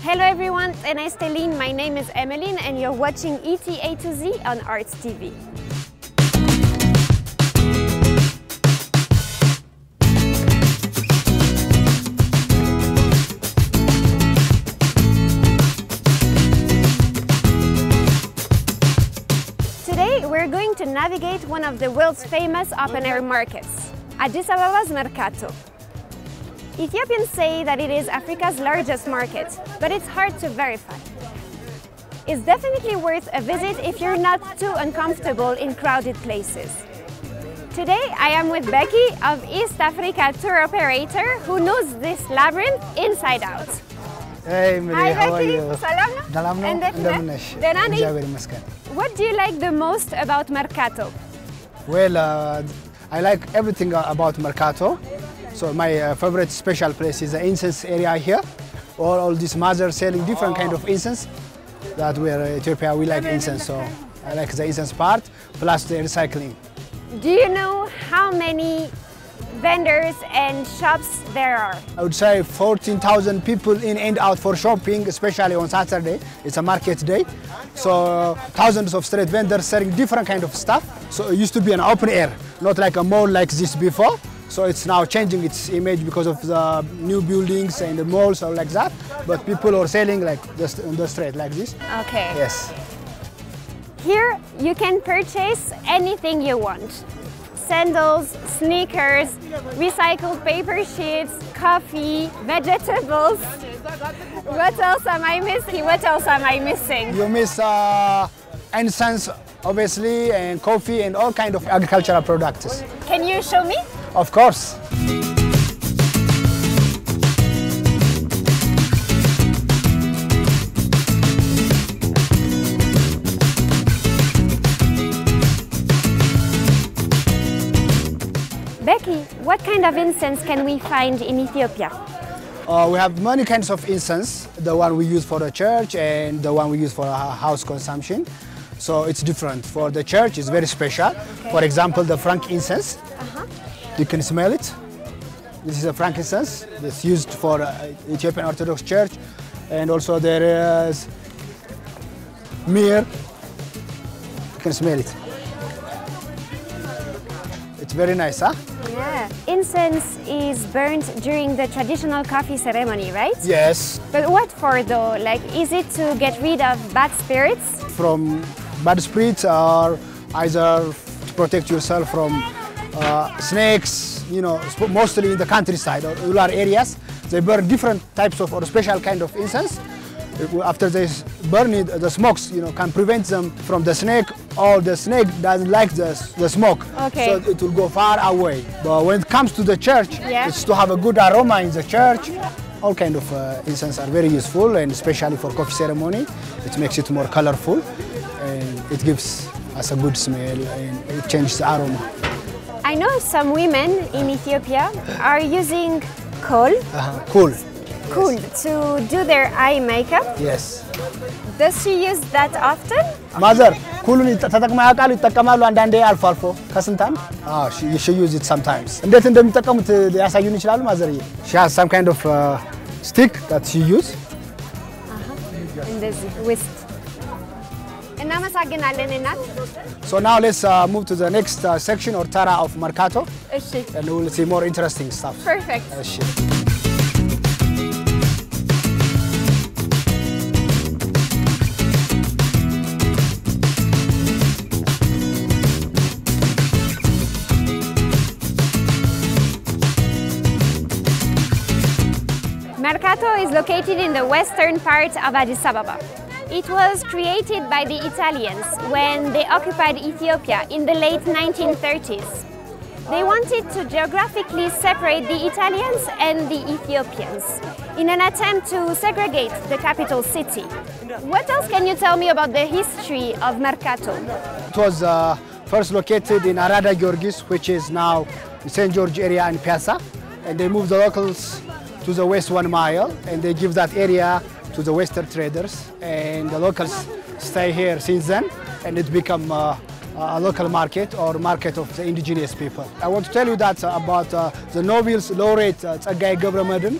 Hello everyone, ጤና ይስጥልኝ. My name is Emmeline and you're watching ETA to Z on Arts TV. Today we're going to navigate one of the world's famous open-air markets, Addis Ababa's Merkato. Ethiopians say that it is Africa's largest market, but it's hard to verify. It's definitely worth a visit if you're not too uncomfortable in crowded places. Today I am with Becky of East Africa Tour Operator who knows this labyrinth inside out. Hey Miri, Hi how Becky, are you? ሰላም ነው? ሰላም ነው? እንደምን ነሽ? ደህና ነኝ። እግዚአብሔር ይመስገን። What do you like the most about Merkato? Well, I like everything about Merkato. So my favorite special place is the incense area here. All these mothers selling different kind of incense. That we're Ethiopia, we like incense, so I like the incense part plus the recycling. Do you know how many vendors and shops there are? I would say 14,000 people in and out for shopping, especially on Saturday. It's a market day. So thousands of street vendors selling different kind of stuff. So it used to be an open air, not like a mall like this before. So it's now changing its image because of the new buildings and the malls or like that. But people are selling like just on the street like this. Okay. Yes. Here you can purchase anything you want. Sandals, sneakers, recycled paper sheets, coffee, vegetables. What else am I missing? What else am I missing? You miss incense, obviously, and coffee and all kind of agricultural products. Can you show me? Of course. Becky, what kind of incense can we find in Ethiopia? We have many kinds of incense. The one we use for the church and the one we use for house consumption. So it's different. For the church, it's very special. Okay. For example, the frankincense. You can smell it. This is a frankincense. It's used for Ethiopian Orthodox Church. And also there is myrrh. You can smell it. It's very nice, huh? Yeah. Incense is burnt during the traditional coffee ceremony, right? Yes. But what for though? Like, is it to get rid of bad spirits? From bad spirits or either to protect yourself from snakes, you know, mostly in the countryside or rural areas. They burn different types of or special kind of incense. After they burn it, the smokes, you know, can prevent them from the snake, or the snake doesn't like the smoke. Okay. So it will go far away. But when it comes to the church, Yeah. it's to have a good aroma in the church. All kind of incense are very useful, and especially for coffee ceremony, it makes it more colorful, and it gives us a good smell, and it changes the aroma. I know some women in Ethiopia are using kohl Cool. to do their eye makeup. Yes. Does she use that often? ማዘር ኩሉን ተጠቅማ ያውቃሉ? ይጠቀማሉ አንዳንዴ አልፎ አልፎ ከስንት ዓመት? she use it sometimes. እንዴት እንደሚጠቀሙት ያሳዩን ይችላሉ ማዘርዬ? She has some kind of stick that she use. እንደዚህ ውስጥ እናመሰግናለን እናት። So now let's move to the next section or tara of Merkato, እሺ። and we will see more interesting stuff. Perfect. እሺ። Merkato is located in the western part of Addis Ababa. It was created by the Italians when they occupied Ethiopia in the late 1930s. They wanted to geographically separate the Italians and the Ethiopians in an attempt to segregate the capital city. What else can you tell me about the history of Merkato? It was first located in Arada Giorgis, which is now the St. George area and Piazza, and they moved the locals to the west 1 mile, and they give that area to the Western traders, and the locals stay here since then, and it become a local market or market of the indigenous people. I want to tell you that about the Nobel's laureate Tsaggaye Gebremeድህን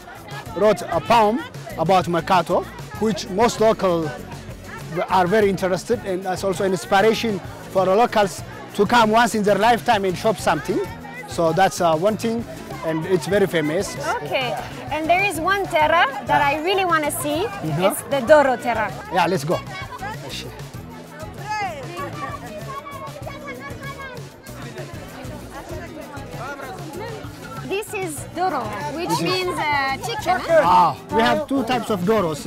wrote a poem about Merkato. which most local are very interested, and that's also an inspiration for the locals to come once in their lifetime and shop something. So that's one thing, and it's very famous. Okay, and there is one terra that I really want to see. It's the Doro terra. Yeah, let's go. This is Doro, which means chicken. We have two types of Doros.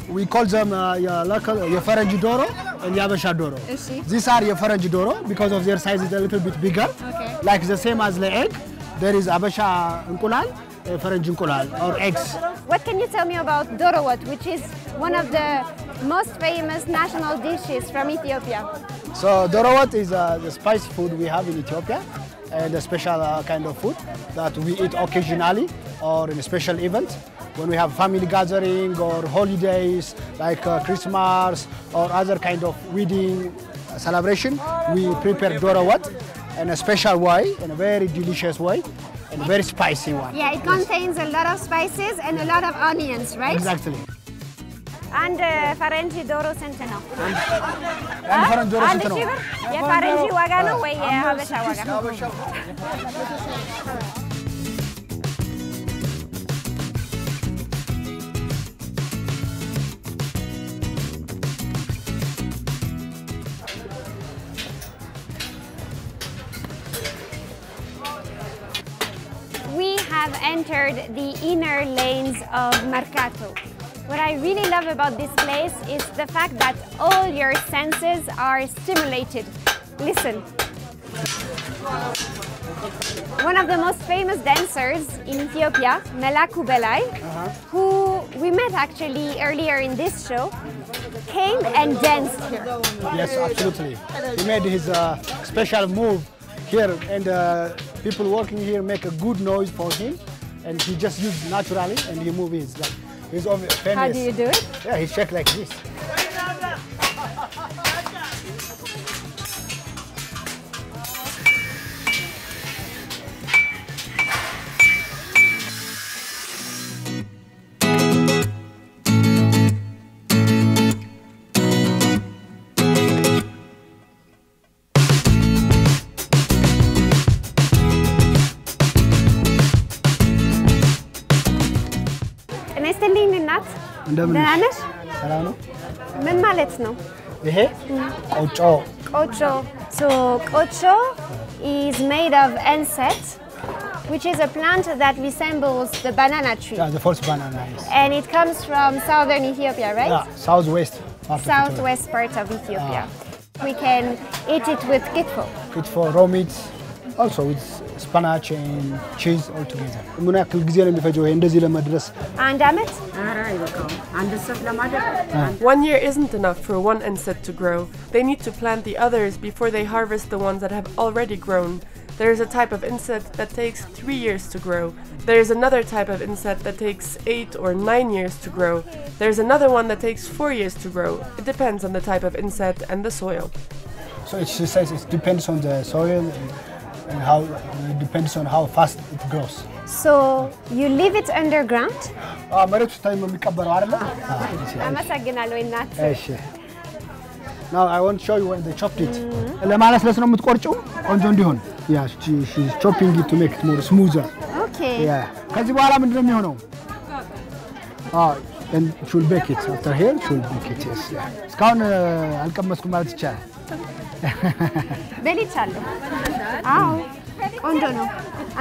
We call them local Farangi Doro and Yabasha Doro. These are Farangi Doro because of their size is a little bit bigger. Okay. Like the same as the egg, there is Abasha Unkulal, Farangi Unkulal, or eggs. What can you tell me about Dorowat, which is one of the most famous national dishes from Ethiopia? So Dorowat is the spicy food we have in Ethiopia, and a special kind of food that we eat occasionally or in a special event. When we have family gathering or holidays like Christmas or other kind of wedding celebration, we prepare Dorowat in a special way, in a very delicious way, and a very spicy one. Yeah, it contains a lot of spices and a lot of onions, right? Exactly. And Farangi Doro ስንት ነው? And Farangi Doro አንድ ስንት ነው? ሺህ ብር? የፋረንጂ ዋጋ ነው ወይ የሀበሻ ዋጋ? We have entered the inner lanes of Merkato. What I really love about this place is the fact that all your senses are stimulated. Listen. One of the most famous dancers in Ethiopia, Melaku Belai, who we met actually earlier in this show, came and danced here. Yes, absolutely. He made his special move here, and people working here make a good noise for him, and he just used naturally, and he moves his like. He's famous. How do you do it? Yeah, he shakes like this. ደህና ነሽ? ሰላም ነው? ምን ማለት ነው? ይሄ ቆጮ። ቆጮ. So ቆጮ is made of enset, which is a plant that resembles the banana tree. Yeah, the false banana. Yes. And it comes from southern Ethiopia, right? Yeah, southwest part of Southwest part of Ethiopia. We can eat it with kitfo. Kitfo, raw meat, also with spinach and cheese all together. ምን ያክል ጊዜ ነው የሚፈጀው ይሄ እንደዚህ ለመድረስ? አንድ አመት? One year isn't enough for one inset to grow. They need to plant the others before they harvest the ones that have already grown. There is a type of inset that takes 3 years to grow. There is another type of inset that takes 8 or 9 years to grow. There's another one that takes 4 years to grow. It depends on the type of inset and the soil. So it says it depends on the soil and how it depends on how fast it grows. So you leave it underground? መሬት ውስጥ የሚቀበረው አይደለ? አመሰግናለሁ እናት። እሺ. Now I want to show you when they chopped it. ለማለስለስ ነው የምትቆርጪው ቆንጆ እንዲሆን. Yeah, she's chopping it to make it more smoother. Okay. Yeah. ከዚህ በኋላ ምንድነው የሚሆነው? And she will bake it. After here she will bake it. Yes. እስካሁን አልቀመስኩም ማለት ይቻላል። በልቻለሁ። አዎ ቆንጆ ነው።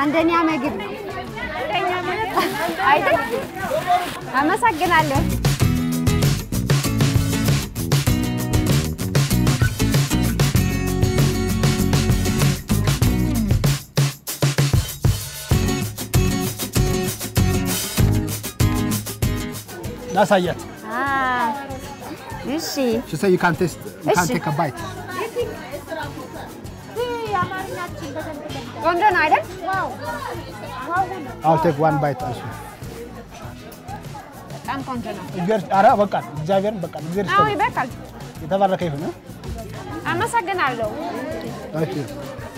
አንደኛ ምግብ ነው። አንደኛ ምግብ አይደል? አመሰግናለሁ። ላሳያት። እሺ። She said you can't take a bite. ቆንጆ ነው አይደል? I'll take one bite also. በጣም ቆንጆ ነው። ኧረ በቃ እግዚአብሔርን በቃ እግዚአብሔር አዎ ይበቃል። የተባረከ ይሁን። አመሰግናለሁ። እሺ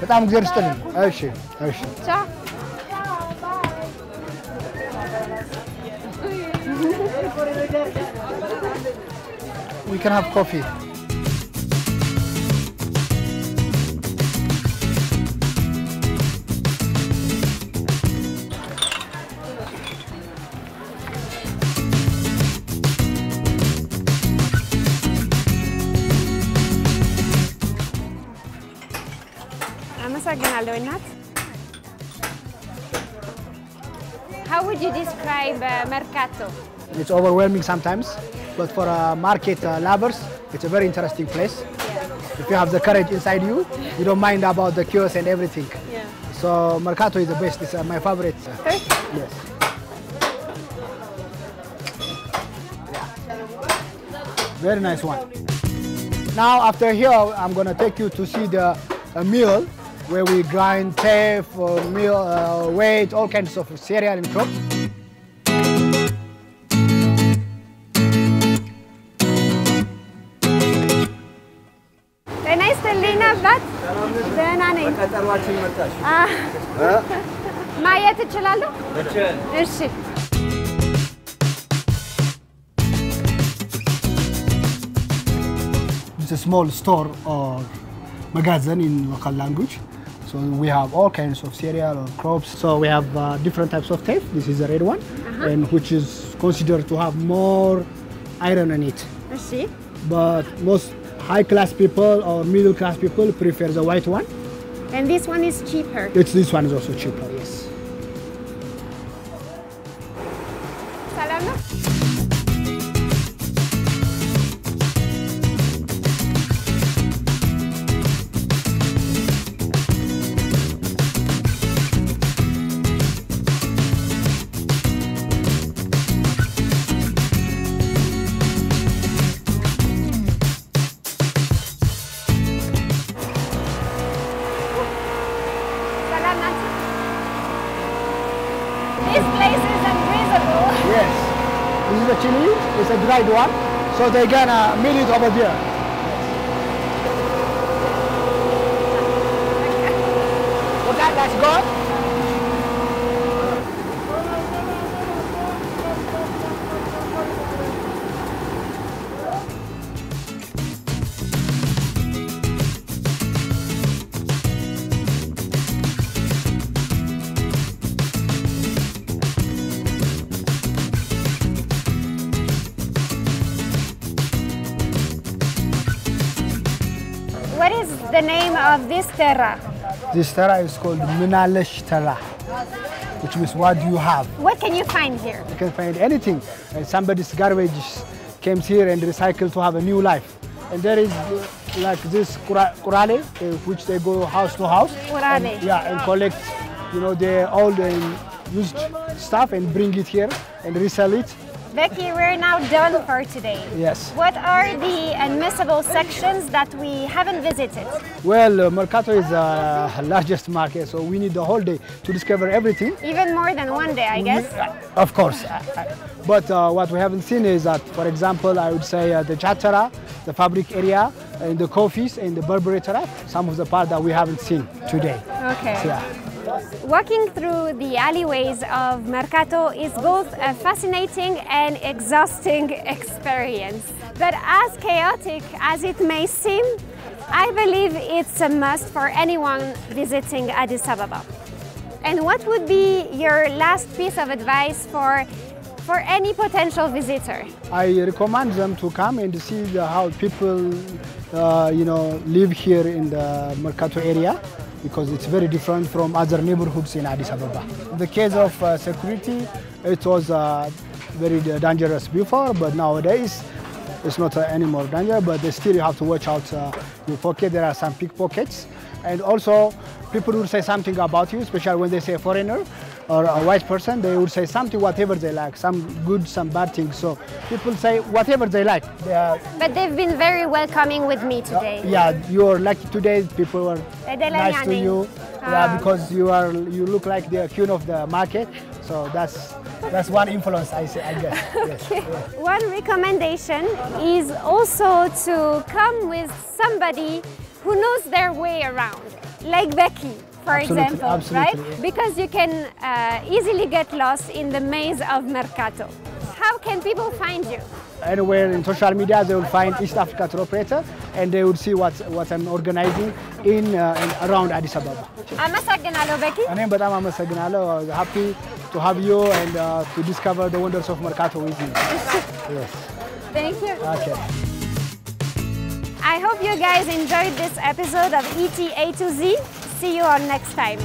በጣም እግዚአብሔር ይስጥልኝ። እሺ እሺ ቻው። we can have coffee. አመሰግናለሁ እናት። How would you describe Merkato? It's overwhelming sometimes, but for market lovers, it's a very interesting place. Yeah. If you have the courage inside you, you don't mind about the chaos and everything. Yeah. So Merkato is the best. It's my favorite. Yes. Yeah. Very nice one. Now after here, I'm gonna take you to see the mill where we grind teff, meal, wheat, all kinds of cereal and crops. ጤና ይስጥልኝ አባት። ደህና ነኝ። ማየት እችላለሁ? እሺ። It's a small store or magazine in local language. So we have all kinds of cereal or crops. So we have different types of teff. This is the red one, and which is considered to have more iron in it. I see. But most high-class people or middle-class people prefer the white one. And this one is cheaper. This one is also cheaper, yes. Salam. This place is unbreathable. Yes. This is the chili. It's a dried one. So they're gonna mill it over there. Okay, let's go. What is the name of this terra? This terra is called Minalesh terra, which means what do you have? What can you find here? You can find anything. Somebody's garbage comes here and recycled to have a new life. And there is like this kurale, which they go house to house. Kurale. And collect, the old and used stuff and bring it here and resell it. Becky, we're now done for today. Yes. What are the unmissable sections that we haven't visited? Well, Merkato is the largest market, so we need the whole day to discover everything. Even more than one day, I guess. Of course. But what we haven't seen is that, for example, I would say the chatara, the fabric area, and the coffees, and the Burberry terra, some of the part that we haven't seen today. Okay. So, yeah. Walking through the alleyways of Merkato is both a fascinating and exhausting experience. But as chaotic as it may seem, I believe it's a must for anyone visiting Addis Ababa. And what would be your last piece of advice for any potential visitor? I recommend them to come and see how people, live here in the Merkato area, because it's very different from other neighborhoods in Addis Ababa. In the case of security, it was very dangerous before, but nowadays it's not any more danger, but still you have to watch out your pocket. There are some pickpockets. And also, people will say something about you, especially when they say foreigner or a white person, they would say something, whatever they like, some good, some bad things. So people say whatever they like. But they've been very welcoming with me today. Yeah, you are lucky today. People were nice to you. Yeah, because you look like the queen of the market. So that's one influence, I guess. Yes. Okay. Yeah. One recommendation is also to come with somebody who knows their way around, like Becky, for example, right? Yeah. Because you can easily get lost in the maze of Merkato. how can people find you? Anywhere in social media, they will find East Africa Tour Operator, and they will see what I'm organizing in around Addis Ababa. አመሰግናለሁ በኪ። እኔም በጣም አመሰግናለሁ. Happy to have you and to discover the wonders of Merkato with you. Yes. Thank you. Okay. I hope you guys enjoyed this episode of ETA to Z. See you all next time.